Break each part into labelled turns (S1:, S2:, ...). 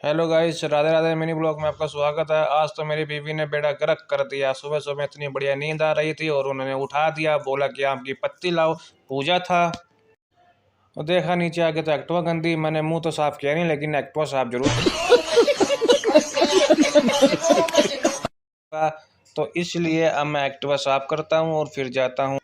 S1: Hello guys, Radhe Radhe. Mini blog में आपका स्वागत है। आज तो मेरी बीवी ने बेड़ा गर्क कर दिया। सुबह सुबह इतनी बढ़िया नींद आ रही थी और उन्होंने उठा दिया, बोला कि आम की पत्ती लाओ, पूजा था। और देखा नीचे आके तो एक्टिवा गंदी। मैंने मुंह तो साफ किया नहीं, लेकिन एक्टिवा साफ जरूर किया। तो इसलिए अब मैं एक्टिवा साफ करता हूँ और फिर जाता हूँ।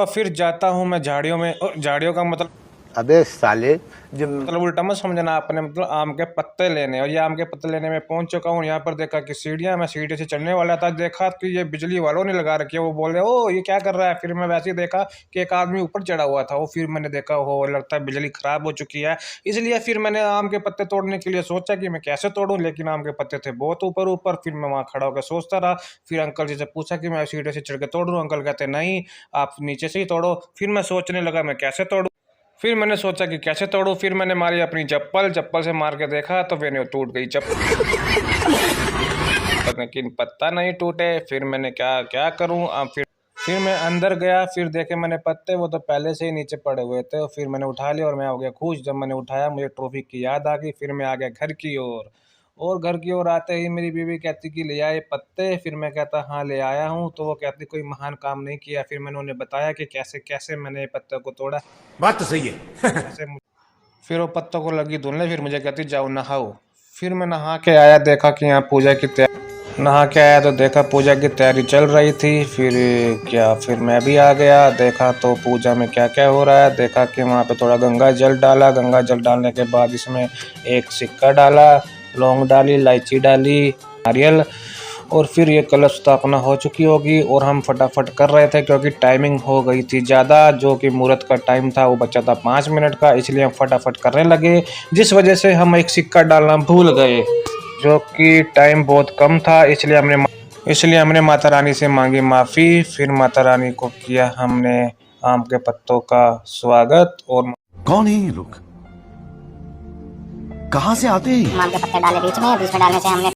S1: फिर जाता हूँ मैं झाड़ियों में। झाड़ियों का मतलब
S2: अबे साले जब
S1: उल्टा मत समझना आपने, मतलब आम के पत्ते लेने। और ये आम के पत्ते लेने में पहुंच चुका हूँ। यहाँ पर देखा कि सीढ़ियाँ, मैं सीढ़ी से चढ़ने वाला था, देखा कि ये बिजली वालों ने लगा रखी है। वो बोल रहे ओ ये क्या कर रहा है। फिर मैं वैसे ही देखा कि एक आदमी ऊपर चढ़ा हुआ था। वो फिर मैंने देखा हो, लगता है बिजली खराब हो चुकी है। इसलिए फिर मैंने आम के पत्ते तोड़ने के लिए सोचा कि मैं कैसे तोड़ूं, लेकिन आम के पत्ते थे बहुत ऊपर ऊपर। फिर मैं वहाँ खड़ा होकर सोचता रहा। फिर अंकल जी से पूछा कि मैं सीढ़ी से चढ़ के तोड़ दूं। अंकल कहते नहीं, आप नीचे से ही तोड़ो। फिर मैं सोचने लगा मैं कैसे तोड़ूं। फिर मैंने सोचा कि कैसे तोड़ूं। फिर मैंने मारी अपनी चप्पल। चप्पल से मार के देखा तो मैंने टूट गई चप्पल, लेकिन पत्ता नहीं टूटे। फिर मैंने क्या क्या करूं। फिर मैं अंदर गया। फिर देखे मैंने पत्ते, वो तो पहले से ही नीचे पड़े हुए थे। और फिर मैंने उठा लिया और मैं हो गया खुश। जब मैंने उठाया मुझे ट्रॉफी की याद आ गई। फिर मैं आ गया घर की ओर। और घर की ओर आते ही मेरी बीवी कहती कि ले आए पत्ते। फिर मैं कहता हाँ ले आया हूँ। तो वो कहती कोई महान काम नहीं किया। फिर मैंने उन्हें बताया कि कैसे कैसे मैंने पत्ते को तोड़ा।
S3: बात तो सही है।
S1: कैसे फिर वो पत्तों को लगी धुलने। फिर मुझे कहती जाओ नहाओ। फिर मैं नहा के आया, देखा कि यहाँ पूजा की तैयारी, नहा के आया तो देखा पूजा की तैयारी चल रही थी। फिर मैं भी आ गया। देखा तो पूजा में क्या क्या हो रहा है। देखा कि वहाँ पे थोड़ा गंगा जल डाला। गंगा जल डालने के बाद इसमें एक सिक्का डाला, लौंग डाली, इलायची डाली, नारियल। और फिर ये कलश स्थापना हो चुकी होगी और हम फटाफट कर रहे थे क्योंकि टाइमिंग हो गई थी ज़्यादा। जो कि मुहूर्त का टाइम था वो बचा था 5 मिनट का, इसलिए हम फटाफट करने लगे। जिस वजह से हम एक सिक्का डालना भूल गए, जो कि टाइम बहुत कम था। इसलिए हमने माता रानी से मांगी माफ़ी। फिर माता रानी को किया हमने आम के पत्तों का स्वागत। और
S3: कौन है ये लोग, कहाँ से आते हैं?
S4: आम के पत्ते डाले बीच में डालने से हमने